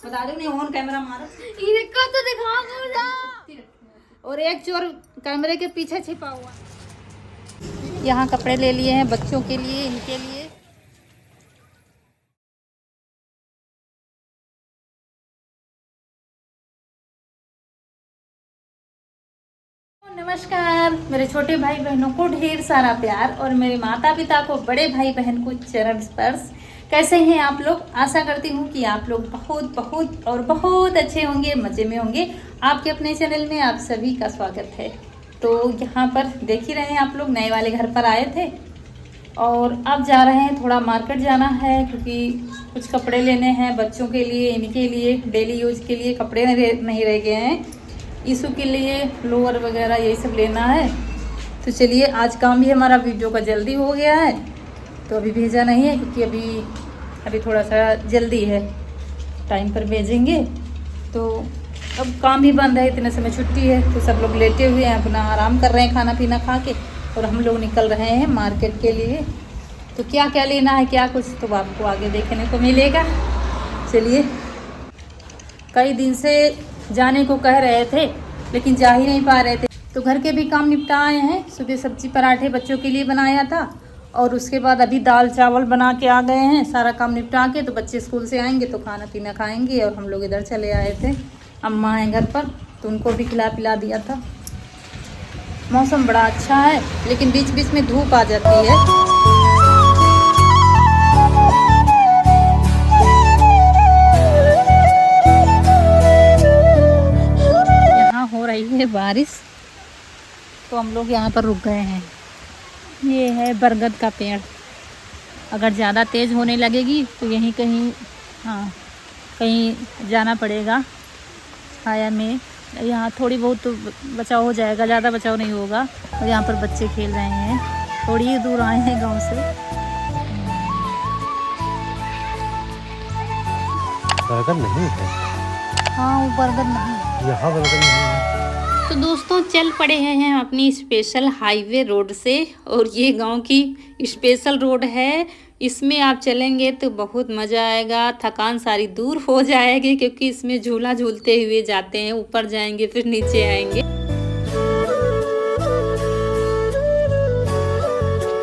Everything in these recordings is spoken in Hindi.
बता दो नहीं, ऑन कैमरा मारो इनको तो दिखाओ। और एक चोर कैमरे के पीछे छिपा हुआ। यहाँ कपड़े ले लिए हैं बच्चों के लिए, इनके लिए। नमस्कार मेरे छोटे भाई बहनों को ढेर सारा प्यार और मेरे माता पिता को, बड़े भाई बहन को चरण स्पर्श। कैसे हैं आप लोग? आशा करती हूँ कि आप लोग बहुत बहुत और बहुत अच्छे होंगे, मज़े में होंगे। आपके अपने चैनल में आप सभी का स्वागत है। तो यहाँ पर देख ही रहे हैं आप लोग, नए वाले घर पर आए थे और अब जा रहे हैं, थोड़ा मार्केट जाना है क्योंकि कुछ कपड़े लेने हैं बच्चों के लिए, इनके लिए डेली यूज के लिए कपड़े नहीं रह गए हैं। ईशु के लिए लोअर वगैरह यही सब लेना है। तो चलिए, आज काम भी हमारा वीडियो का जल्दी हो गया है, तो अभी भेजा नहीं है क्योंकि अभी थोड़ा सा जल्दी है, टाइम पर भेजेंगे। तो अब काम भी बंद है, इतने समय छुट्टी है, तो सब लोग लेटे हुए हैं, अपना आराम कर रहे हैं खाना पीना खा के, और हम लोग निकल रहे हैं मार्केट के लिए। तो क्या क्या लेना है, क्या कुछ, तो आपको आगे देखने को मिलेगा। चलिए, कई दिन से जाने को कह रहे थे लेकिन जा ही नहीं पा रहे थे, तो घर के भी काम निपटा आए हैं। सुबह सब्जी पराठे बच्चों के लिए बनाया था और उसके बाद अभी दाल चावल बना के आ गए हैं, सारा काम निपटा के। तो बच्चे स्कूल से आएंगे तो खाना पीना खाएंगे, और हम लोग इधर चले आए थे, अम्मा हैं घर पर, तो उनको भी खिला पिला दिया था। मौसम बड़ा अच्छा है लेकिन बीच बीच में धूप आ जाती है। हो रही है बारिश, तो हम लोग यहाँ पर रुक गए हैं। ये है बरगद का पेड़, अगर ज़्यादा तेज़ होने लगेगी तो यहीं कहीं, कहीं जाना पड़ेगा छाया में। यहाँ थोड़ी बहुत तो बचाव हो जाएगा, ज़्यादा बचाव नहीं होगा। और यहाँ पर बच्चे खेल रहे हैं, थोड़ी ही दूर आए हैं गांव से। बरगद नहीं है। हाँ, वो बरगद नहीं, यहाँ बरगद नहीं है। तो दोस्तों, चल पड़े हैं अपनी स्पेशल हाईवे रोड से, और ये गांव की स्पेशल रोड है। इसमें आप चलेंगे तो बहुत मज़ा आएगा, थकान सारी दूर हो जाएगी, क्योंकि इसमें झूला झूलते हुए जाते हैं, ऊपर जाएंगे फिर नीचे आएंगे।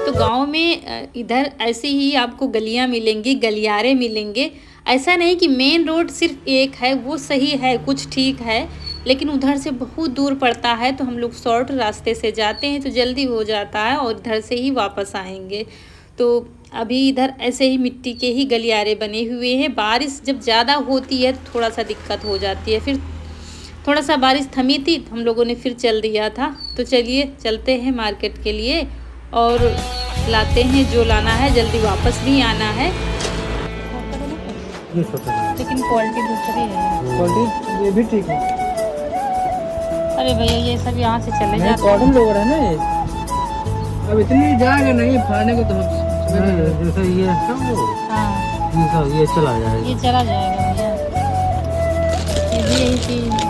तो गांव में इधर ऐसे ही आपको गलियां मिलेंगी, गलियारे मिलेंगे। ऐसा नहीं कि मेन रोड सिर्फ एक है, वो सही है, कुछ ठीक है, लेकिन उधर से बहुत दूर पड़ता है। तो हम लोग शॉर्ट रास्ते से जाते हैं तो जल्दी हो जाता है, और इधर से ही वापस आएंगे। तो अभी इधर ऐसे ही मिट्टी के ही गलियारे बने हुए हैं। बारिश जब ज़्यादा होती है तो थोड़ा सा दिक्कत हो जाती है। फिर थोड़ा सा बारिश थमी थी तो हम लोगों ने फिर चल दिया था। तो चलिए, चलते हैं मार्केट के लिए और लाते हैं जो लाना है, जल्दी वापस भी आना है। लेकिन क्वालिटी दूसरी है, क्वालिटी ये भी ठीक है। अरे भैया, ये सब यहाँ से चले जाते कॉटन लोग है ना ये, अब इतनी जाएगा नहीं फाड़ने को, तो जैसे ये है वो, हाँ, ये चला जाएगा, ये चला जाएगा भैया, ये भी यही चीज।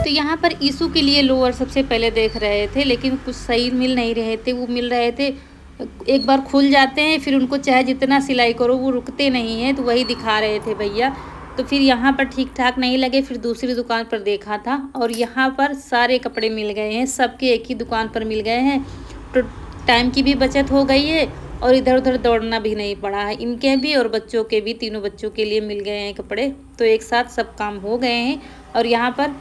तो यहाँ पर ईशु के लिए लोअर सबसे पहले देख रहे थे, लेकिन कुछ सही मिल नहीं रहे थे। वो मिल रहे थे, एक बार खुल जाते हैं, फिर उनको चाहे जितना सिलाई करो वो रुकते नहीं हैं, तो वही दिखा रहे थे भैया। तो फिर यहाँ पर ठीक ठाक नहीं लगे, फिर दूसरी दुकान पर देखा था, और यहाँ पर सारे कपड़े मिल गए हैं, सबके एक ही दुकान पर मिल गए हैं। तो टाइम की भी बचत हो गई है और इधर उधर दौड़ना भी नहीं पड़ा है। इनके भी और बच्चों के भी, तीनों बच्चों के लिए मिल गए हैं कपड़े। तो एक साथ सब काम हो गए हैं, और यहाँ पर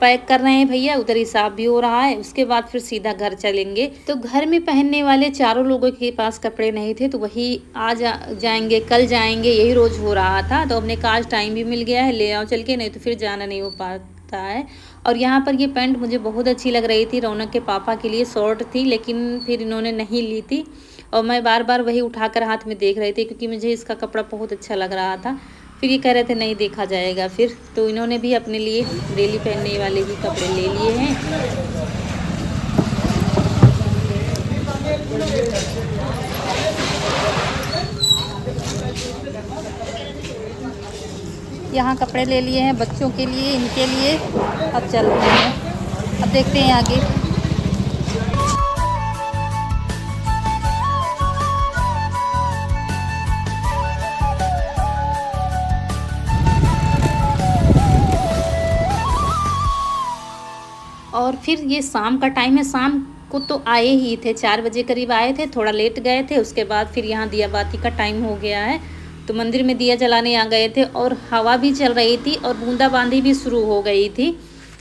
पैक कर रहे हैं भैया, उधर हिसाब भी हो रहा है। उसके बाद फिर सीधा घर चलेंगे। तो घर में पहनने वाले चारों लोगों के पास कपड़े नहीं थे, तो वही आज जाएंगे, कल जाएंगे, यही रोज़ हो रहा था। तो हमने कहा आज टाइम भी मिल गया है, ले आओ चल के, नहीं तो फिर जाना नहीं हो पाता है। और यहाँ पर ये पैंट मुझे बहुत अच्छी लग रही थी, रौनक के पापा के लिए शॉर्ट थी, लेकिन फिर इन्होंने नहीं ली थी, और मैं बार बार वही उठाकर हाथ में देख रही थी क्योंकि मुझे इसका कपड़ा बहुत अच्छा लग रहा था। फिर ये कह रहे थे नहीं देखा जाएगा फिर, तो इन्होंने भी अपने लिए डेली पहनने वाले ही कपड़े ले लिए हैं। यहाँ कपड़े ले लिए हैं बच्चों के लिए, इनके लिए। अब चल रहे हैं, अब देखते हैं आगे। और फिर ये शाम का टाइम है, शाम को तो आए ही थे, 4 बजे करीब आए थे, थोड़ा लेट गए थे। उसके बाद फिर यहाँ दिया बाती का टाइम हो गया है, तो मंदिर में दिया जलाने आ गए थे और हवा भी चल रही थी और बूंदाबांदी भी शुरू हो गई थी,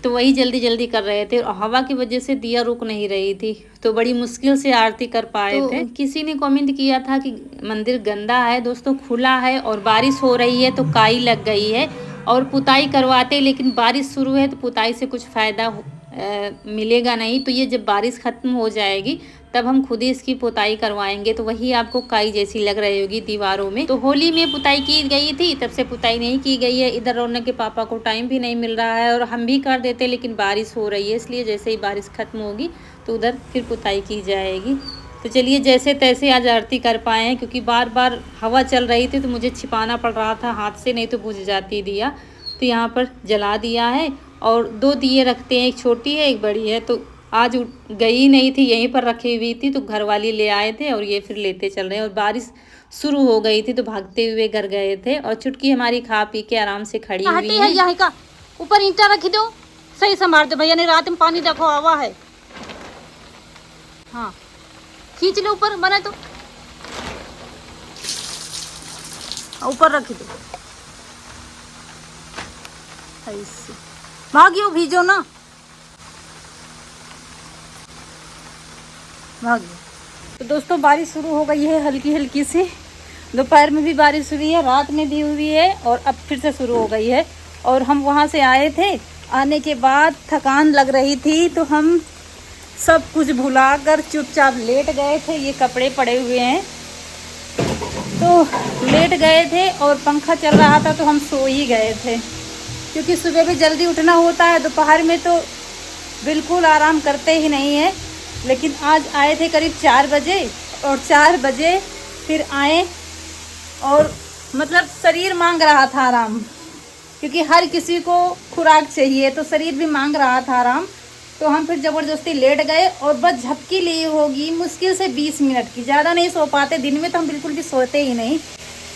तो वही जल्दी जल्दी कर रहे थे और हवा की वजह से दिया रुक नहीं रही थी, तो बड़ी मुश्किल से आरती कर पाए थे। किसी ने कमेंट किया था कि मंदिर गंदा है, दोस्तों खुला है और बारिश हो रही है तो काई लग गई है और पुताई करवाते, लेकिन बारिश शुरू है तो पुताई से कुछ फ़ायदा मिलेगा नहीं, तो ये जब बारिश ख़त्म हो जाएगी तब हम खुद ही इसकी पुताई करवाएंगे, तो वही आपको काई जैसी लग रही होगी दीवारों में। तो होली में पुताई की गई थी, तब से पुताई नहीं की गई है। इधर रौनक के पापा को टाइम भी नहीं मिल रहा है और हम भी कर देते, लेकिन बारिश हो रही है, इसलिए जैसे ही बारिश ख़त्म होगी तो उधर फिर पुताई की जाएगी। तो चलिए जैसे तैसे आज आरती कर पाए हैं, क्योंकि बार बार हवा चल रही थी तो मुझे छिपाना पड़ रहा था हाथ से, नहीं तो बुझ जाती दिया। तो यहाँ पर जला दिया है और 2 दिए रखते हैं, एक छोटी है एक बड़ी है। तो आज गई नहीं थी, यहीं पर रखी हुई थी, तो घर वाली ले आए थे और ये फिर लेते चल रहे हैं। और बारिश शुरू हो गई थी तो भागते हुए घर गए थे और चुटकी हमारी खा पी के आराम से खड़ी हुई है। यहाँ का ऊपर ईंटा रखी दो, सही संभाल दो भैया, नहीं रात में पानी देखो हवा है। हाँ खींच लो ऊपर, बना तो ऊपर रखी दो, ऐसे भागियो, भीजो ना, भागियो। तो दोस्तों बारिश शुरू हो गई है हल्की हल्की सी, दोपहर में भी बारिश हुई है, रात में भी हुई है और अब फिर से शुरू हो गई है। और हम वहाँ से आए थे, आने के बाद थकान लग रही थी तो हम सब कुछ भुलाकर चुपचाप लेट गए थे। ये कपड़े पड़े हुए हैं तो लेट गए थे और पंखा चल रहा था तो हम सो ही गए थे, क्योंकि सुबह भी जल्दी उठना होता है, दोपहर में तो बिल्कुल आराम करते ही नहीं है। लेकिन आज आए थे करीब 4 बजे और 4 बजे फिर आए और मतलब शरीर मांग रहा था आराम, क्योंकि हर किसी को खुराक चाहिए, तो शरीर भी मांग रहा था आराम। तो हम फिर ज़बरदस्ती लेट गए और बस झपकी ली होगी मुश्किल से 20 मिनट की, ज़्यादा नहीं सो पाते। दिन में तो हम बिल्कुल भी सोते ही नहीं,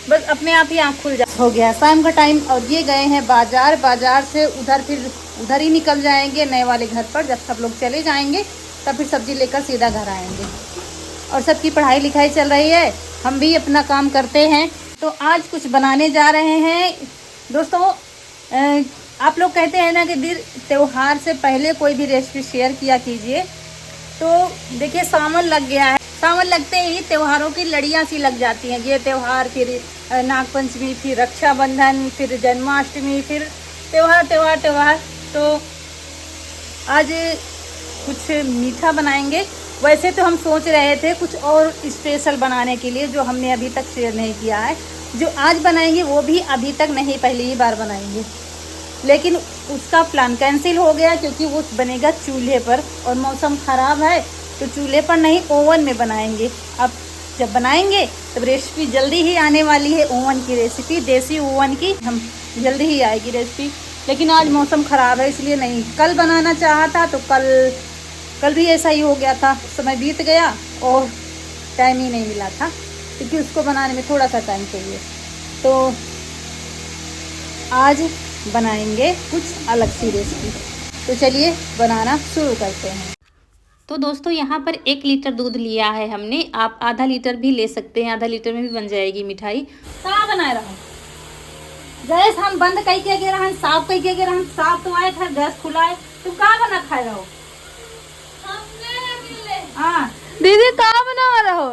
बस अपने आप ही आँख खुल हो गया शाम का टाइम। और ये गए हैं बाज़ार, बाज़ार से उधर फिर उधर ही निकल जाएंगे नए वाले घर पर। जब सब लोग चले जाएंगे तब फिर सब्ज़ी लेकर सीधा घर आएंगे। और सबकी पढ़ाई लिखाई चल रही है, हम भी अपना काम करते हैं। तो आज कुछ बनाने जा रहे हैं दोस्तों। आप लोग कहते हैं ना कि त्यौहार से पहले कोई भी रेसिपी शेयर किया कीजिए, तो देखिए सावन लग गया है, सावन लगते ही त्योहारों की लड़ियाँ सी लग जाती हैं। ये त्यौहार, फिर नागपंचमी, फिर रक्षाबंधन, फिर जन्माष्टमी, फिर त्यौहार। तो आज कुछ मीठा बनाएंगे। वैसे तो हम सोच रहे थे कुछ और स्पेशल बनाने के लिए, जो हमने अभी तक शेयर नहीं किया है। जो आज बनाएंगे वो भी अभी तक नहीं, पहली ही बार बनाएंगे, लेकिन उसका प्लान कैंसिल हो गया क्योंकि वो बनेगा चूल्हे पर और मौसम ख़राब है, तो चूल्हे पर नहीं ओवन में बनाएंगे। अब जब बनाएंगे तब रेसिपी जल्दी ही आने वाली है, ओवन की रेसिपी, देसी ओवन की, हम जल्दी ही आएगी रेसिपी। लेकिन आज मौसम ख़राब है इसलिए नहीं। कल बनाना चाहा था तो कल भी ऐसा ही हो गया था, समय बीत गया और टाइम ही नहीं मिला था, क्योंकि उसको बनाने में थोड़ा सा टाइम चाहिए। तो आज बनाएंगे कुछ अलग सी रेसिपी, तो चलिए बनाना शुरू करते हैं। तो दोस्तों यहाँ पर 1 लीटर दूध लिया है हमने, आप आधा लीटर भी ले सकते हैं, आधा लीटर में भी बन जाएगी मिठाई। कहाँ बनाए रहा गैस हम बंद कई के गे रहा, साफ कई के गे रहा, साफ तो आए था, गैस खुला है, तुम कहाँ बना खाए रहो? हाँ दीदी कहाँ बना रहो,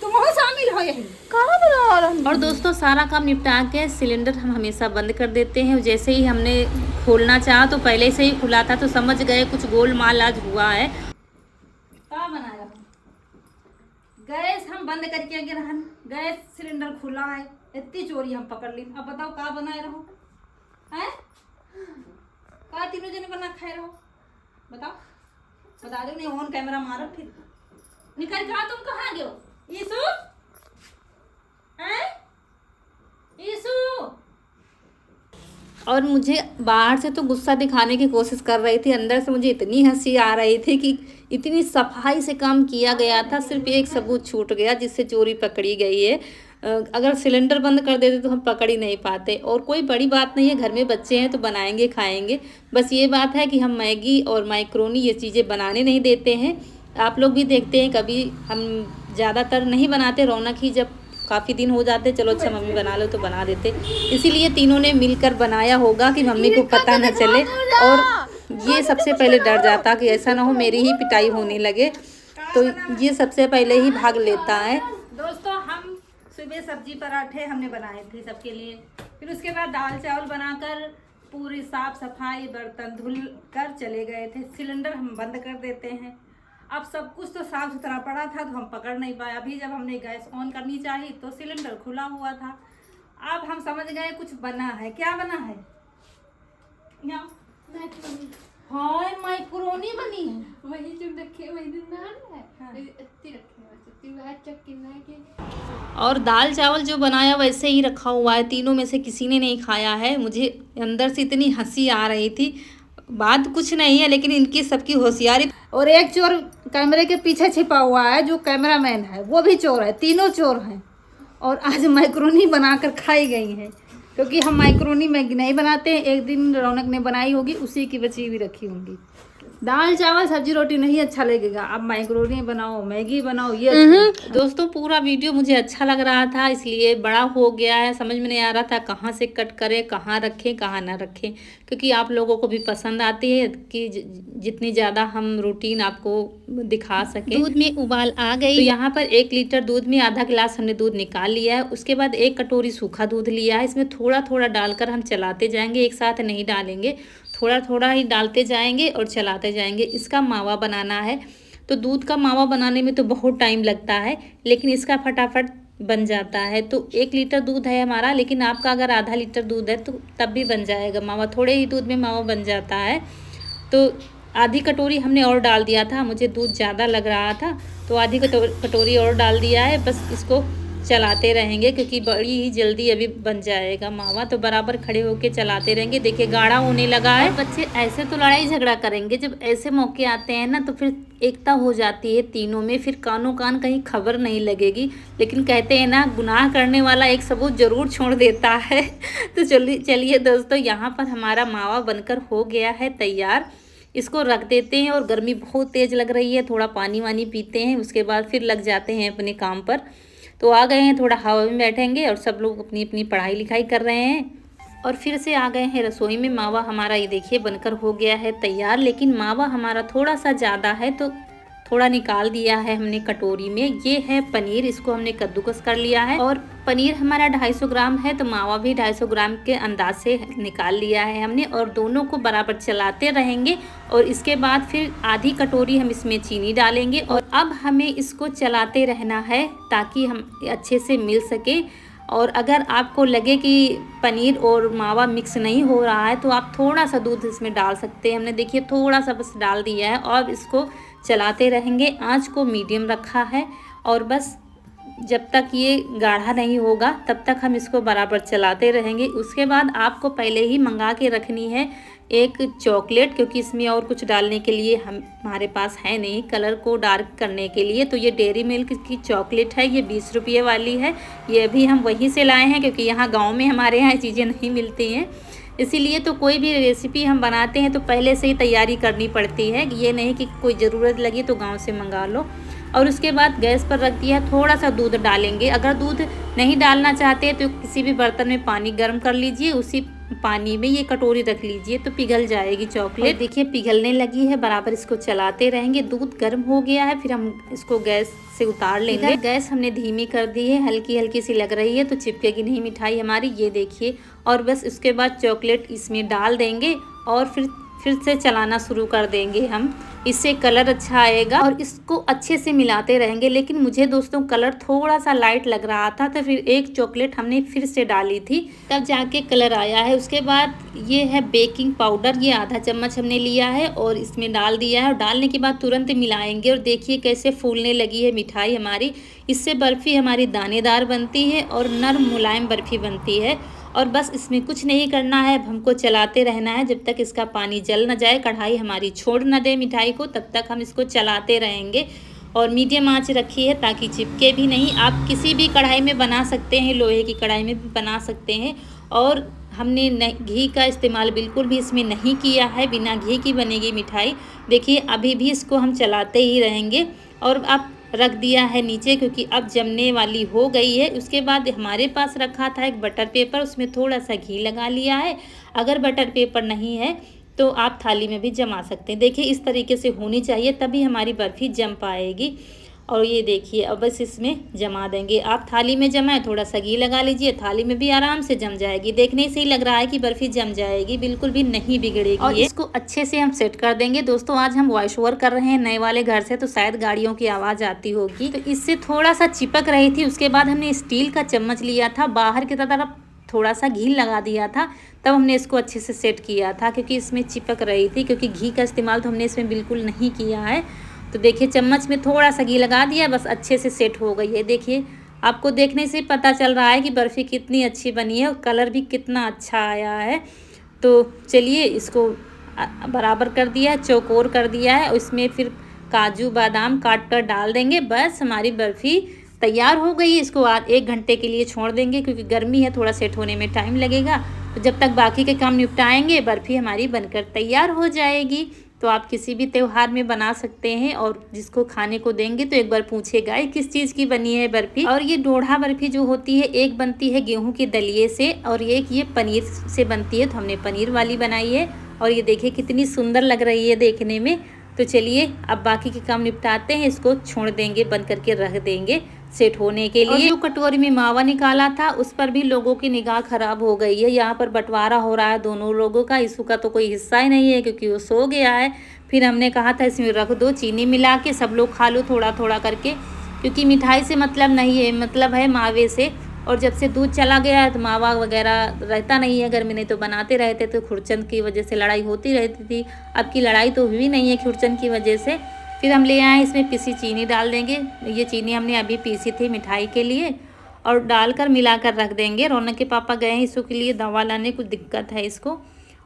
तुम हो शामिल हो यही कहाँ बना रहो। और दोस्तों सारा काम निपटा के सिलेंडर हम हमेशा बंद कर देते हैं। जैसे ही हमने खोलना चाहा तो पहले से ही खुला था, तो समझ गए कुछ गोलमाल आज हुआ है। क्या बनाया? गैस हम बंद करके आगे रहन, गैस सिलेंडर खुला है, इतनी चोरी हम पकड़ ली। अब बताओ क्या बनाए रहो हैं? का तीनों जने बना खाए रहो? बताओ, बता दो, नहीं ऑन कैमरा मारो फिर निकल। कहा तुम कहाँ गए हो? ईसु हैं? ईसु। और मुझे बाहर से तो गुस्सा दिखाने की कोशिश कर रही थी, अंदर से मुझे इतनी हंसी आ रही थी कि इतनी सफाई से काम किया गया था, सिर्फ एक सबूत छूट गया जिससे चोरी पकड़ी गई है। अगर सिलेंडर बंद कर देते तो हम पकड़ ही नहीं पाते। और कोई बड़ी बात नहीं है, घर में बच्चे हैं तो बनाएंगे खाएंगे। बस ये बात है कि हम मैगी और माइक्रोनी ये चीज़ें बनाने नहीं देते हैं। आप लोग भी देखते हैं, कभी हम ज़्यादातर नहीं बनाते, रौनक ही जब काफ़ी दिन हो जाते चलो अच्छा मम्मी बना लो तो बना देते। इसीलिए तीनों ने मिलकर बनाया होगा कि मम्मी को पता न चले। और ये सबसे पहले डर जाता कि ऐसा ना हो मेरी ही पिटाई होने लगे, तो ये सबसे पहले ही भाग लेता है। दोस्तों हम सुबह सब्जी पराठे हमने बनाए थे सबके लिए, फिर उसके बाद दाल चावल बनाकर पूरी साफ सफाई बर्तन धुल कर चले गए थे। सिलेंडर हम बंद कर देते हैं। अब सब कुछ तो साफ सुथरा पड़ा था तो हम पकड़ नहीं पाए। अभी जब हमने गैस ऑन करनी चाहिए तो सिलेंडर खुला हुआ था। अब हम समझ गए कुछ बना है। क्या बना है? हाँ माइक्रोनी बनी है। वही जो रखे वही नान है। हाँ। चक्की और दाल चावल जो बनाया वैसे ही रखा हुआ है, तीनों में से किसी ने नहीं खाया है। मुझे अंदर से इतनी हंसी आ रही थी। बात कुछ नहीं है लेकिन इनकी सबकी होशियारी। और एक चोर कैमरे के पीछे छिपा हुआ है, जो कैमरामैन है वो भी चोर है, तीनों चोर हैं। और आज माइक्रोनी बनाकर खाई गई हैं, क्योंकि हम माइक्रोनी मैगी नहीं बनाते हैं। एक दिन रौनक ने बनाई होगी, उसी की बची हुई रखी होंगी। दाल चावल सब्जी रोटी नहीं अच्छा लगेगा, अब माइक्रोनी बनाओ मैगी बनाओ ये अच्छा। दोस्तों पूरा वीडियो मुझे अच्छा लग रहा था, इसलिए बड़ा हो गया है, समझ में नहीं आ रहा था कहाँ से कट करें, कहाँ रखें कहाँ ना रखें, क्योंकि आप लोगों को भी पसंद आती है कि जितनी ज़्यादा हम रूटीन आपको दिखा सकें। दूध में उबाल आ गई, तो यहाँ पर 1 लीटर दूध में आधा गिलास हमने दूध निकाल लिया है। उसके बाद 1 कटोरी सूखा दूध लिया है। इसमें थोड़ा थोड़ा डालकर हम चलाते जाएंगे, एक साथ नहीं डालेंगे, थोड़ा थोड़ा ही डालते जाएंगे और चलाते जाएंगे। इसका मावा बनाना है, तो दूध का मावा बनाने में तो बहुत टाइम लगता है, लेकिन इसका फटाफट बन जाता है। तो 1 लीटर दूध है हमारा, लेकिन आपका अगर आधा लीटर दूध है तो तब भी बन जाएगा मावा। थोड़े ही दूध में मावा बन जाता है। तो आधी कटोरी हमने और डाल दिया था, मुझे दूध ज़्यादा लग रहा था तो आधी कटोरी और डाल दिया है। बस इसको चलाते रहेंगे क्योंकि बड़ी ही जल्दी अभी बन जाएगा मावा। तो बराबर खड़े होके चलाते रहेंगे। देखिए गाढ़ा होने लगा है। बच्चे ऐसे तो लड़ाई झगड़ा करेंगे, जब ऐसे मौके आते हैं ना तो फिर एकता हो जाती है तीनों में, फिर कानों कान कहीं खबर नहीं लगेगी। लेकिन कहते हैं ना, गुनाह करने वाला एक सबूत जरूर छोड़ देता है। तो चलिए दोस्तों, यहाँ पर हमारा मावा बनकर हो गया है तैयार। इसको रख देते हैं। और गर्मी बहुत तेज़ लग रही है, थोड़ा पानी वानी पीते हैं, उसके बाद फिर लग जाते हैं अपने काम पर। तो आ गए हैं, थोड़ा हवा में बैठेंगे और सब लोग अपनी अपनी पढ़ाई लिखाई कर रहे हैं। और फिर से आ गए हैं रसोई में। मावा हमारा ये देखिए बनकर हो गया है तैयार, लेकिन मावा हमारा थोड़ा सा ज़्यादा है तो थोड़ा निकाल दिया है हमने कटोरी में। ये है पनीर, इसको हमने कद्दूकस कर लिया है। और पनीर हमारा 250 ग्राम है, तो मावा भी 250 ग्राम के अंदाज से निकाल लिया है हमने। और दोनों को बराबर चलाते रहेंगे। और इसके बाद फिर आधी कटोरी हम इसमें चीनी डालेंगे। और अब हमें इसको चलाते रहना है ताकि हम अच्छे से मिल सके। और अगर आपको लगे कि पनीर और मावा मिक्स नहीं हो रहा है तो आप थोड़ा सा दूध इसमें डाल सकते हैं। हमने देखिए थोड़ा सा बस डाल दिया है। और इसको चलाते रहेंगे। आंच को मीडियम रखा है और बस जब तक ये गाढ़ा नहीं होगा तब तक हम इसको बराबर चलाते रहेंगे। उसके बाद आपको पहले ही मंगा के रखनी है एक चॉकलेट, क्योंकि इसमें और कुछ डालने के लिए हमारे पास है नहीं, कलर को डार्क करने के लिए। तो ये डेयरी मिल्क की चॉकलेट है, ये 20 रुपये वाली है। ये भी हम वहीं से लाए हैं क्योंकि यहाँ गांव में हमारे यहाँ चीज़ें नहीं मिलती हैं। इसीलिए तो कोई भी रेसिपी हम बनाते हैं तो पहले से ही तैयारी करनी पड़ती है, ये नहीं कि कोई ज़रूरत लगी तो गांव से मंगा लो। और उसके बाद गैस पर रख दिया, थोड़ा सा दूध डालेंगे। अगर दूध नहीं डालना चाहते तो किसी भी बर्तन में पानी गर्म कर लीजिए, उसी पानी में ये कटोरी रख लीजिए तो पिघल जाएगी चॉकलेट। देखिए पिघलने लगी है, बराबर इसको चलाते रहेंगे। दूध गर्म हो गया है, फिर हम इसको गैस से उतार लेंगे। गैस हमने धीमी कर दी है, हल्की हल्की सी लग रही है तो चिपकेगी नहीं मिठाई हमारी, ये देखिए। और बस उसके बाद चॉकलेट इसमें डाल देंगे और फिर से चलाना शुरू कर देंगे हम। इससे कलर अच्छा आएगा और इसको अच्छे से मिलाते रहेंगे। लेकिन मुझे दोस्तों कलर थोड़ा सा लाइट लग रहा था तो फिर एक चॉकलेट हमने फिर से डाली थी, तब जाके कलर आया है। उसके बाद ये है बेकिंग पाउडर, ये आधा चम्मच हमने लिया है और इसमें डाल दिया है। और डालने के बाद तुरंत मिलाएंगे और देखिए कैसे फूलने लगी है मिठाई हमारी। इससे बर्फ़ी हमारी दानेदार बनती है और नरम मुलायम बर्फ़ी बनती है। और बस इसमें कुछ नहीं करना है, हमको चलाते रहना है जब तक इसका पानी जल न जाए, कढ़ाई हमारी छोड़ न दे मिठाई को, तब तक हम इसको चलाते रहेंगे। और मीडियम आंच रखी है ताकि चिपके भी नहीं। आप किसी भी कढ़ाई में बना सकते हैं, लोहे की कढ़ाई में भी बना सकते हैं। और हमने घी का इस्तेमाल बिल्कुल भी इसमें नहीं किया है, बिना घी की बनेगी मिठाई। देखिए अभी भी इसको हम चलाते ही रहेंगे। और अब रख दिया है नीचे क्योंकि अब जमने वाली हो गई है। उसके बाद हमारे पास रखा था एक बटर पेपर, उसमें थोड़ा सा घी लगा लिया है। अगर बटर पेपर नहीं है तो आप थाली में भी जमा सकते हैं। देखिए इस तरीके से होनी चाहिए, तभी हमारी बर्फ़ी जम पाएगी। और ये देखिए अब बस इसमें जमा देंगे। आप थाली में जमाएं, थोड़ा सा घी लगा लीजिए, थाली में भी आराम से जम जाएगी। देखने से ही लग रहा है कि बर्फ़ी जम जाएगी, बिल्कुल भी नहीं बिगड़ेगी। और इसको अच्छे से हम सेट कर देंगे। दोस्तों आज हम वॉइस ओवर कर रहे हैं नए वाले घर से, तो शायद गाड़ियों की आवाज़ आती होगी, तो इससे थोड़ा सा चिपक रही थी। उसके बाद हमने स्टील का चम्मच लिया था, बाहर की तरफ थोड़ा सा घी लगा दिया था, तब हमने इसको अच्छे से सेट किया था क्योंकि इसमें चिपक रही थी। क्योंकि घी का इस्तेमाल तो हमने इसमें बिल्कुल नहीं किया है। तो देखिए चम्मच में थोड़ा सा घी लगा दिया, बस अच्छे से सेट हो गई है। देखिए आपको देखने से पता चल रहा है कि बर्फ़ी कितनी अच्छी बनी है और कलर भी कितना अच्छा आया है। तो चलिए इसको बराबर कर दिया है, चौकोर कर दिया है। इसमें फिर काजू बादाम काट कर डाल देंगे। बस हमारी बर्फ़ी तैयार हो गई है। इसको 1 घंटे के लिए छोड़ देंगे क्योंकि गर्मी है, थोड़ा सेट होने में टाइम लगेगा। तो जब तक बाकी के काम निपटाएंगे बर्फ़ी हमारी बनकर तैयार हो जाएगी। तो आप किसी भी त्यौहार में बना सकते हैं और जिसको खाने को देंगे तो एक बार पूछेगा ये किस चीज़ की बनी है बर्फ़ी। और ये डोढ़ा बर्फ़ी जो होती है, एक बनती है गेहूं के दलिए से और एक ये पनीर से बनती है। तो हमने पनीर वाली बनाई है और ये देखिए कितनी सुंदर लग रही है देखने में। तो चलिए अब बाकी के काम निपटाते हैं। इसको छोड़ देंगे, बंद करके रख देंगे सेट होने के लिए। और जो कटोरी में मावा निकाला था उस पर भी लोगों की निगाह खराब हो गई है। यहाँ पर बंटवारा हो रहा है दोनों लोगों का, इसू का तो कोई हिस्सा ही नहीं है क्योंकि वो सो गया है। फिर हमने कहा था इसमें रख दो, चीनी मिला के सब लोग खा लो थोड़ा थोड़ा करके, क्योंकि मिठाई से मतलब नहीं है, मतलब है मावे से। और जब से दूध चला गया है तो मावा वगैरह रहता नहीं है घर में, नहीं तो बनाते रहते। तो खुरचन की वजह से लड़ाई होती रहती थी। अब की लड़ाई तो हुई नहीं है खुरचन की वजह से। फिर हम ले आए, इसमें पिसी चीनी डाल देंगे। ये चीनी हमने अभी पीसी थी मिठाई के लिए और डालकर मिलाकर रख देंगे। रौनक के पापा गए हैं इसको के लिए दवा लाने, कुछ दिक्कत है इसको।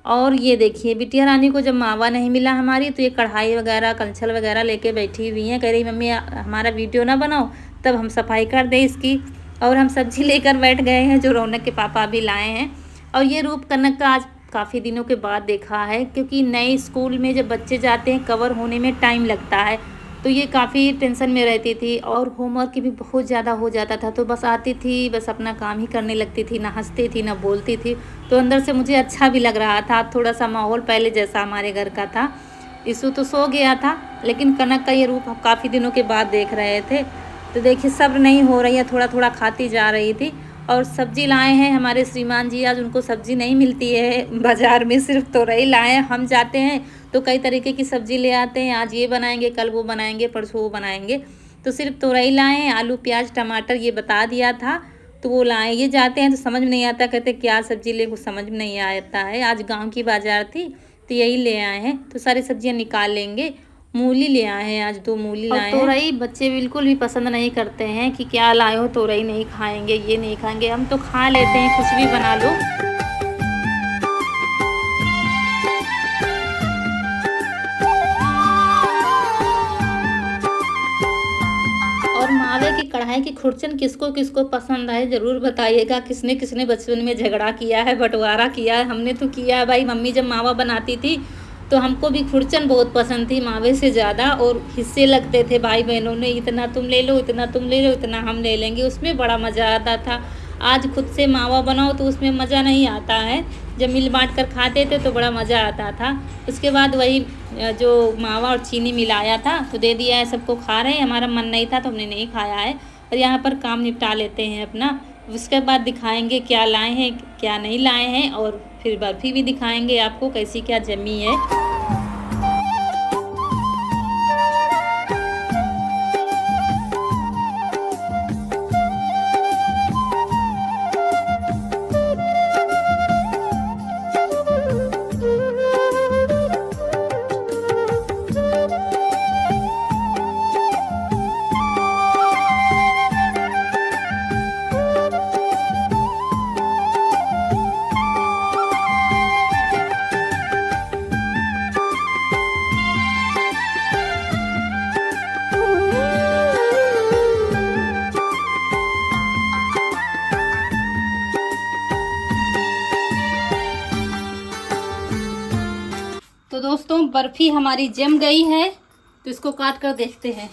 और ये देखिए बिटिया रानी को जब मावा नहीं मिला हमारी तो ये कढ़ाई वगैरह कलछल वगैरह लेके बैठी हुई हैं। कह रही मम्मी हमारा वीडियो ना बनाओ, तब हम सफाई कर दें इसकी। और हम सब्जी लेकर बैठ गए हैं जो रौनक के पापा अभी लाए हैं। और ये रूप कनक का आज काफ़ी दिनों के बाद देखा है, क्योंकि नए स्कूल में जब बच्चे जाते हैं कवर होने में टाइम लगता है। तो ये काफ़ी टेंशन में रहती थी और होमवर्क भी बहुत ज़्यादा हो जाता था। तो बस आती थी, बस अपना काम ही करने लगती थी, ना हंसती थी ना बोलती थी। तो अंदर से मुझे अच्छा भी लग रहा था। थोड़ा सा माहौल पहले जैसा हमारे घर का था। इसू तो सो गया था, लेकिन कनक का ये रूप हम काफ़ी दिनों के बाद देख रहे थे। तो देखिए सब्र नहीं हो रही है, थोड़ा थोड़ा खाती जा रही थी। और सब्जी लाए हैं हमारे श्रीमान जी, आज उनको सब्जी नहीं मिलती है बाज़ार में, सिर्फ तोरई लाए हैं। हम जाते हैं तो कई तरीके की सब्जी ले आते हैं, आज ये बनाएंगे, कल वो बनाएंगे, परसों वो बनाएंगे। तो सिर्फ तोरई लाए हैं, आलू प्याज टमाटर ये बता दिया था तो वो लाए। ये जाते हैं तो समझ में नहीं आता, कहते क्या सब्जी ले, कुछ समझ में नहीं आता है। आज गाँव की बाज़ार थी तो यही ले आए हैं। तो सारी सब्जियाँ निकाल लेंगे। मूली ले आए हैं, आज 2 मूली लाए हैं। तोरई बच्चे बिल्कुल भी पसंद नहीं करते हैं कि क्या लाए हो, तोरई नहीं खाएंगे, ये नहीं खाएंगे। हम तो खा लेते हैं, कुछ भी बना लो। और मावे की कढ़ाई की खुरचन किसको किसको पसंद है ज़रूर बताइएगा। किसने किसने बचपन में झगड़ा किया है, बंटवारा किया है। हमने तो किया है भाई। मम्मी जब मावा बनाती थी तो हमको भी खुरचन बहुत पसंद थी मावे से ज़्यादा, और हिस्से लगते थे भाई बहनों ने, इतना तुम ले लो, इतना तुम ले लो, इतना हम ले लेंगे। उसमें बड़ा मज़ा आता था। आज खुद से मावा बनाओ तो उसमें मज़ा नहीं आता है। जब मिल बांट कर खाते थे तो बड़ा मज़ा आता था। उसके बाद वही जो मावा और चीनी मिलाया था तो दे दिया है, सबको खा रहे हैं। हमारा मन नहीं था तो हमने नहीं खाया है। और यहाँ पर काम निपटा लेते हैं अपना। उसके बाद दिखाएंगे क्या लाए हैं क्या नहीं लाए हैं, और फिर बर्फ़ी भी दिखाएंगे आपको कैसी क्या जमी है। बर्फ़ी हमारी जम गई है, तो इसको काट कर देखते हैं।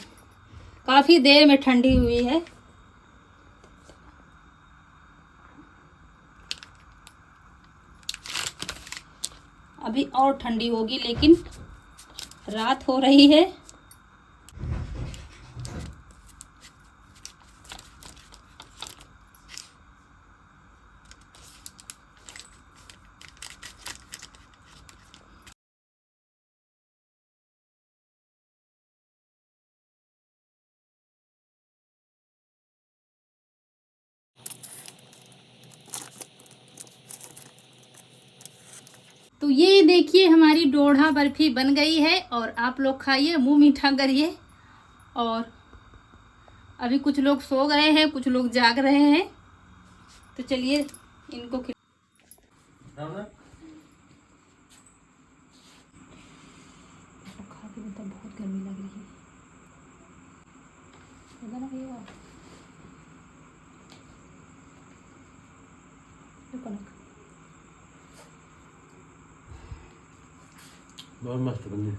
काफ़ी देर में ठंडी हुई है। अभी और ठंडी होगी, लेकिन रात हो रही है। तो ये देखिए हमारी डोढ़ा बर्फ़ी बन गई है, और आप लोग खाइए, मुंह मीठा करिए। और अभी कुछ लोग सो गए हैं, कुछ लोग जाग रहे हैं, तो चलिए इनको खा के मतलब बहुत गर्मी लग रही है। बहुत मस्त बनी है।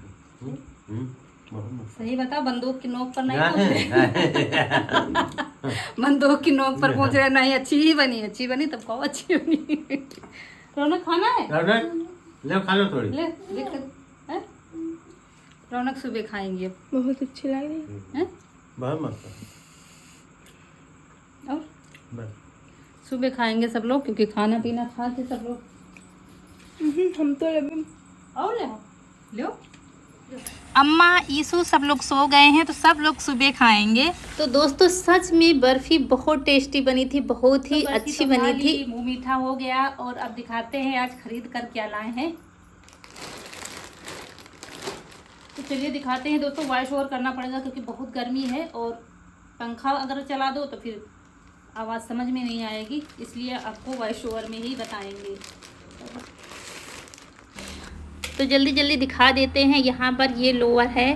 बहुत मस्त। सही बताओ, बंदूक की नोक पर नहीं पहुंच रहे। बंदूक की नोक पर पहुंच रहे नहीं। अच्छी बनी तब कहो अच्छी बनी। रौनक खाना है? रौनक ले खा लो थोड़ी। ले हैं? रौनक सुबह खाएंगे अब। बहुत अच्छी लग रही हैं? बहुत मस्त। और बस सुबह खाएंगे सब लोग, क्योंकि खाना पीना खाते सब लोग। हम तो अभी और ले अम्मा ईसु सब लोग सो गए हैं, तो सब लोग सुबह खाएंगे। तो दोस्तों सच में बर्फ़ी बहुत टेस्टी बनी थी, बहुत ही अच्छी बनी थी। मुंह मीठा हो गया। और अब दिखाते हैं आज खरीद कर क्या लाए हैं। तो चलिए दिखाते हैं दोस्तों। वॉइस ओवर करना पड़ेगा क्योंकि बहुत गर्मी है, और पंखा अगर चला दो तो फिर आवाज़ समझ में नहीं आएगी, इसलिए आपको वॉइस ओवर में ही बताएंगे। तो जल्दी जल्दी दिखा देते हैं। यहाँ पर ये लोअर है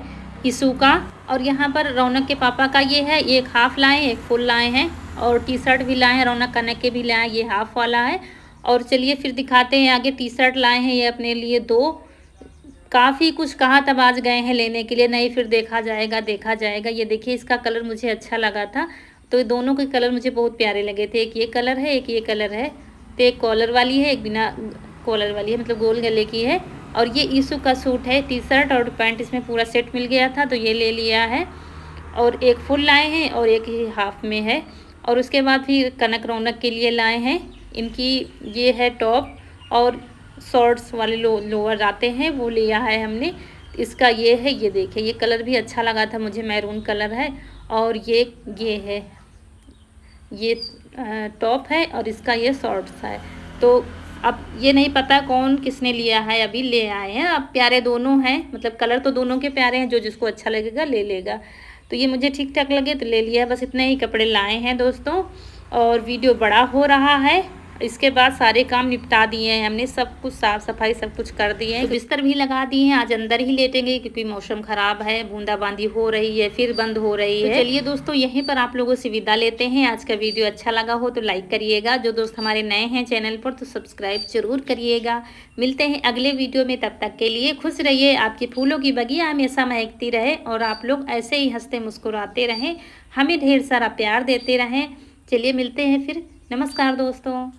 ईसू का, और यहाँ पर रौनक के पापा का ये है। एक हाफ़ लाए, एक फुल लाए हैं, और टी शर्ट भी लाए हैं। रौनक कनक के भी लाए, ये हाफ़ वाला है। और चलिए फिर दिखाते हैं आगे। टी शर्ट लाए हैं ये अपने लिए 2। काफ़ी कुछ कहा तब आज गए हैं लेने के लिए, नहीं फिर देखा जाएगा। ये देखिए इसका कलर मुझे अच्छा लगा था, तो ये दोनों के कलर मुझे बहुत प्यारे लगे थे। एक ये कलर है, एक ये कलर है। तो एक कॉलर वाली है, एक बिना कॉलर वाली है, मतलब गोल गले की है। और ये ईसू का सूट है, टी शर्ट और पैंट इसमें पूरा सेट मिल गया था, तो ये ले लिया है। और एक फुल लाए हैं और एक ही हाफ में है। और उसके बाद फिर कनक रौनक के लिए लाए हैं। इनकी ये है टॉप, और शॉर्ट्स वाले लोअर आते हैं, वो लिया है हमने। इसका ये है, ये देखिए ये कलर भी अच्छा लगा था मुझे, मैरून कलर है। और ये है, ये टॉप है, और इसका ये शॉर्ट्स है। तो अब ये नहीं पता कौन किसने लिया है, अभी ले आए हैं। अब प्यारे दोनों हैं, मतलब कलर तो दोनों के प्यारे हैं, जो जिसको अच्छा लगेगा ले लेगा। तो ये मुझे ठीक ठाक लगे तो ले लिया। बस इतने ही कपड़े लाए हैं दोस्तों। और वीडियो बड़ा हो रहा है, इसके बाद सारे काम निपटा दिए हैं हमने, सब कुछ साफ़ सफाई सब कुछ कर दिए हैं। तो बिस्तर भी लगा दिए हैं, आज अंदर ही लेटेंगे क्योंकि मौसम ख़राब है, बूंदाबांदी हो रही है, फिर बंद हो रही है। चलिए दोस्तों यहीं पर आप लोगों से विदा लेते हैं। आज का वीडियो अच्छा लगा हो तो लाइक करिएगा, जो दोस्त हमारे नए हैं चैनल पर तो सब्सक्राइब जरूर करिएगा। मिलते हैं अगले वीडियो में, तब तक के लिए खुश रहिए। आपकी फूलों की बगिया हमेशा महकती रहे, और आप लोग ऐसे ही हंसते मुस्कुराते रहें, हमें ढेर सारा प्यार देते रहें। चलिए मिलते हैं फिर। नमस्कार दोस्तों।